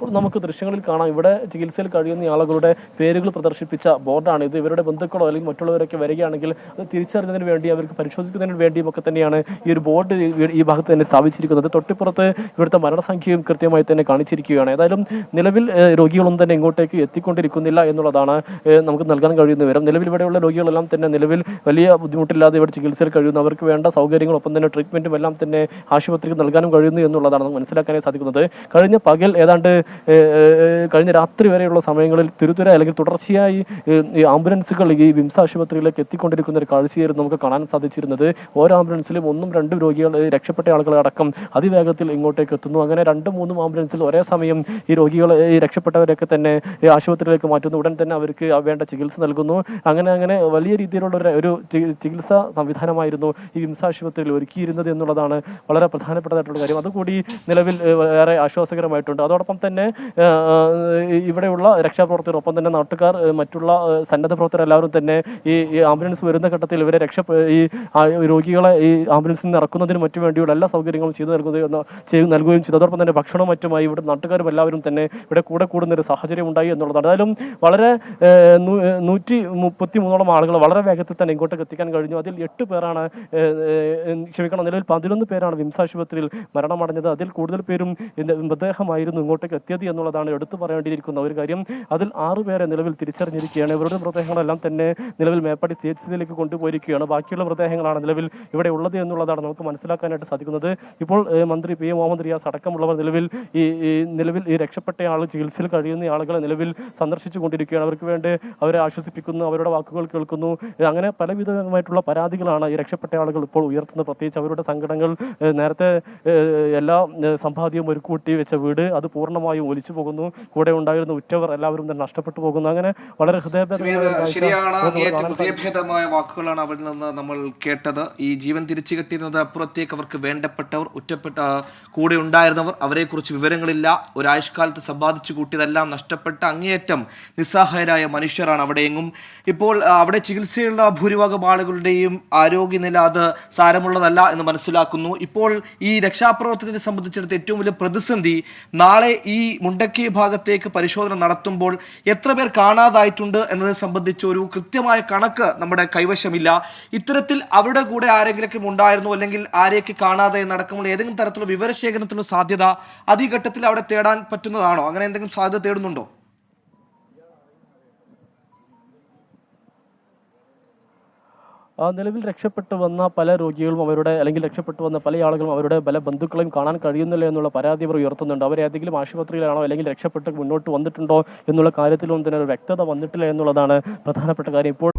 ഇപ്പോൾ നമുക്ക് ദൃശ്യങ്ങളിൽ കാണാം, ഇവിടെ ചികിത്സയിൽ കഴിയുന്ന ആളുകളുടെ പേരുകൾ പ്രദർശിപ്പിച്ച ബോർഡാണ് ഇത്. ഇവരുടെ ബന്ധുക്കളോ അല്ലെങ്കിൽ മറ്റുള്ളവരൊക്കെ വരികയാണെങ്കിൽ അത് തിരിച്ചറിഞ്ഞതിന് വേണ്ടി അവർക്ക് പരിശോധിക്കുന്നതിന് വേണ്ടിയും ഒക്കെ തന്നെയാണ് ഈ ഒരു ബോർഡ് ഈ ഭാഗത്ത് തന്നെ സ്ഥാപിച്ചിരിക്കുന്നത്. തൊട്ടിപ്പുറത്ത് ഇവിടുത്തെ മരണസംഖ്യയും കൃത്യമായി തന്നെ കാണിച്ചിരിക്കുകയാണ്. ഏതായാലും നിലവിൽ രോഗികളൊന്നും തന്നെ ഇങ്ങോട്ടേക്ക് എത്തിക്കൊണ്ടിരിക്കുന്നില്ല എന്നുള്ളതാണ് നമുക്ക് നൽകാൻ കഴിയുന്ന വിവരം. നിലവിൽ ഇവിടെയുള്ള രോഗികളെല്ലാം തന്നെ നിലവിൽ വലിയ ബുദ്ധിമുട്ടില്ലാതെ ഇവിടെ ചികിത്സയിൽ കഴിയുന്നു. അവർക്ക് വേണ്ട സൗകര്യങ്ങളൊപ്പം തന്നെ ട്രീറ്റ്മെന്റും എല്ലാം തന്നെ ആശുപത്രിക്ക് നൽകാനും കഴിയുന്നു എന്നുള്ളതാണ് നമുക്ക് മനസ്സിലാക്കാനായി സാധിക്കുന്നത്. കഴിഞ്ഞ പകൽ ഏതാണ്ട് കഴിഞ്ഞ രാത്രി വരെയുള്ള സമയങ്ങളിൽ തുരുതുര അല്ലെങ്കിൽ തുടർച്ചയായി ഈ ആംബുലൻസുകൾ ഈ വിംസ് ആശുപത്രിയിലേക്ക് എത്തിക്കൊണ്ടിരിക്കുന്ന ഒരു കാഴ്ചയായിരുന്നു നമുക്ക് കാണാൻ സാധിച്ചിരുന്നത്. ഓരോ ആംബുലൻസിലും 1-2 രോഗികൾ, രക്ഷപ്പെട്ട ആളുകളെ അടക്കം അതിവേഗത്തിൽ ഇങ്ങോട്ടേക്ക് എത്തുന്നു. അങ്ങനെ 2-3 ആംബുലൻസിൽ ഒരേ സമയം ഈ രോഗികളെ, ഈ രക്ഷപ്പെട്ടവരൊക്കെ തന്നെ ഈ ആശുപത്രിയിലേക്ക് മാറ്റുന്നു. ഉടൻ തന്നെ അവർക്ക് വേണ്ട ചികിത്സ നൽകുന്നു. അങ്ങനെ വലിയ രീതിയിലുള്ള ഒരു ചികിത്സാ സംവിധാനമായിരുന്നു ഈ വിംസ് ആശുപത്രിയിൽ ഒരുക്കിയിരുന്നത് എന്നുള്ളതാണ് വളരെ പ്രധാനപ്പെട്ടതായിട്ടുള്ള കാര്യം. അതുകൂടി നിലവിൽ ഏറെ ആശ്വാസകരമായിട്ടുണ്ട്. അതോടൊപ്പം തന്നെ ഇവിടെയുള്ള രക്ഷാപ്രവർത്തകർ, ഒപ്പം തന്നെ നാട്ടുകാർ, മറ്റുള്ള സന്നദ്ധ പ്രവർത്തകർ എല്ലാവരും തന്നെ ഈ ആംബുലൻസ് വരുന്ന ഘട്ടത്തിൽ ഇവരെ ഈ രോഗികളെ ഈ ആംബുലൻസിൽ നിന്ന് ഇറക്കുന്നതിന് മറ്റു വേണ്ടിയുള്ള എല്ലാ സൗകര്യങ്ങളും ചെയ്തു നൽകുകയും ചെയ്തു. അതോടൊപ്പം തന്നെ ഭക്ഷണവും മറ്റുമായി ഇവിടെ നാട്ടുകാരും എല്ലാവരും തന്നെ ഇവിടെ കൂടെ കൂടുന്ന ഒരു സാഹചര്യം ഉണ്ടായി എന്നുള്ളതാണ്. ഏതായാലും വളരെ 133 ആളുകൾ വളരെ വേഗത്തിൽ തന്നെ ഇങ്ങോട്ടേക്ക് എത്തിക്കാൻ കഴിഞ്ഞു. അതിൽ 8 പേരാണ് നിലവിൽ 11 പേരാണ് വിംസ് ആശുപത്രിയിൽ മരണമടഞ്ഞത്. അതിൽ കൂടുതൽ പേരും മൃതദേഹമായിരുന്നു ഇങ്ങോട്ടേക്ക് എത്തിയത് എന്നുള്ളതാണ് എടുത്തു പറയേണ്ടിയിരിക്കുന്ന ഒരു കാര്യം. അതിൽ 6 പേരെ നിലവിൽ തിരിച്ചറിഞ്ഞിരിക്കുകയാണ്. ഇവരുടെ മൃതദേഹങ്ങളെല്ലാം തന്നെ നിലവിൽ മേപ്പാടി CHCയിലേക്ക് കൊണ്ടുപോയിരിക്കുകയാണ്. ബാക്കിയുള്ള മൃതദേഹങ്ങളാണ് നിലവിൽ ഇവിടെ ഉള്ളത് എന്നുള്ളതാണ് നമുക്ക് മനസ്സിലാക്കാനായിട്ട് സാധിക്കുന്നത്. ഇപ്പോൾ മന്ത്രി PM മുഹമ്മദ് റിയാസ് അടക്കമുള്ളവർ നിലവിൽ ഈ രക്ഷപ്പെട്ട ആൾ ചികിത്സയിൽ കഴിയുന്ന ആളുകളെ നിലവിൽ സന്ദർശിച്ചു കൊണ്ടിരിക്കുകയാണ്. അവർക്ക് വേണ്ടി അവരെ ആശ്വസിപ്പിക്കുന്നു, അവരുടെ വാക്കുകൾ കേൾക്കുന്നു. അങ്ങനെ പലവിധമായിട്ടുള്ള പരാതികളാണ് ഈ രക്ഷപ്പെട്ട ആളുകൾ ഇപ്പോൾ ഉയർത്തുന്നത്. പ്രത്യേകിച്ച് അവരുടെ സങ്കടങ്ങൾ, നേരത്തെ എല്ലാ സമ്പാദ്യവും ഒരുക്കൂട്ടി വെച്ച വീട് അത് പൂർണ്ണമായും ഒലിച്ചു പോകുന്നു. കൂടെ ഉണ്ടായിരുന്ന ഉറ്റവർ എല്ലാവരും തന്നെ നഷ്ടപ്പെട്ടു പോകുന്നു. അങ്ങനെ വളരെ ഹൃദയഭേദമായ വാക്കുകളാണ് അവരിൽ നിന്ന് നമ്മൾ കേട്ടത്. ഈ ജീവൻ തിരിച്ചു കിട്ടിയത് അപ്പുറത്തേക്ക് അവർക്ക് വേണ്ടപ്പെട്ടവർ, ഉറ്റപ്പെട്ട കൂടെ ഉണ്ടായിരുന്നവർ, അവരെക്കുറിച്ച് വിവരങ്ങളില്ല. ഒരാഴ്ചക്കാലത്ത് സമ്പാദിച്ചു കൂട്ടിയതെല്ലാം നഷ്ടപ്പെട്ട അങ്ങേയറ്റം നിസ്സഹായരായ മനുഷ്യരാണ് അവിടെയെങ്ങും. ഇപ്പോൾ അവിടെ ചികിത്സയുള്ള ഭൂരിഭാഗം ആളുകളുടെയും ആരോഗ്യനില അത് സാരമുള്ളതല്ല എന്ന് മനസ്സിലാക്കുന്നു. ഇപ്പോൾ ഈ രക്ഷാപ്രവർത്തനത്തെ സംബന്ധിച്ചിടത്ത് ഏറ്റവും വലിയ പ്രതിസന്ധി, നാളെ ഈ മുണ്ടക്കി ഭാഗത്തേക്ക് പരിശോധന നടത്തുമ്പോൾ എത്ര പേർ കാണാതായിട്ടുണ്ട് എന്നതിനെ സംബന്ധിച്ച് ഒരു കൃത്യമായ കണക്ക് നമ്മുടെ കൈവശമില്ല. ഇത്തരത്തിൽ അവരുടെ കൂടെ ആരെങ്കിലും ഉണ്ടായിരുന്നോ അല്ലെങ്കിൽ ആരെയൊക്കെ കാണാതെ നടക്കുമ്പോൾ ഏതെങ്കിലും തരത്തിലുള്ള വിവരശേഖരണത്തിലുള്ള സാധ്യത ഈ ഘട്ടത്തിൽ അവിടെ തേടാൻ പറ്റുന്നതാണോ? അങ്ങനെ എന്തെങ്കിലും സാധ്യത തേടുന്നുണ്ടോ? നിലവിൽ രക്ഷപ്പെട്ടു വന്ന പല രോഗികളും രക്ഷപ്പെട്ടു വന്ന പല ആളുകളും അവരുടെ പല ബന്ധുക്കളെയും കാണാൻ കഴിയുന്നില്ല എന്നുള്ള പരാതി അവർ ഉയർത്തുന്നുണ്ട്. അവർ ഏതെങ്കിലും ആശുപത്രിയിലാണോ അല്ലെങ്കിൽ രക്ഷപ്പെട്ട് മുന്നോട്ട് വന്നിട്ടുണ്ടോ എന്നുള്ള കാര്യത്തിലൊന്നും തന്നെ ഒരു വ്യക്തത വന്നിട്ടില്ല എന്നുള്ളതാണ് പ്രധാനപ്പെട്ട കാര്യം. ഇപ്പോൾ